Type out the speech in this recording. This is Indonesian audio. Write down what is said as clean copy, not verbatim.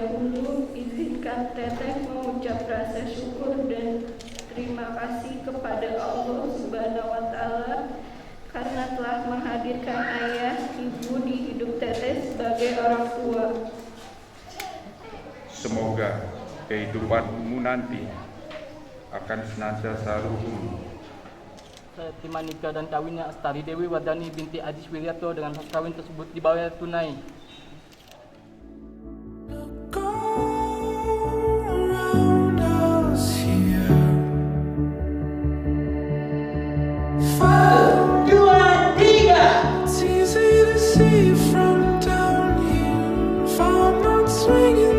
dahulu izinkan Teteh mengucap rasa syukur dan terima kasih kepada Allah Subhanahu wa Ta'ala karena telah menghadirkan ayah, ibu di hidup Teteh sebagai orang tua. Semoga kehidupanmu nanti akan senantiasa rukun. Saya terima nikah dan kawinnya Astari Dewi Wardani binti Adis Wiryato dengan hak kawin tersebut dibayar tunai. It's easy to see from down here if I'm not swinging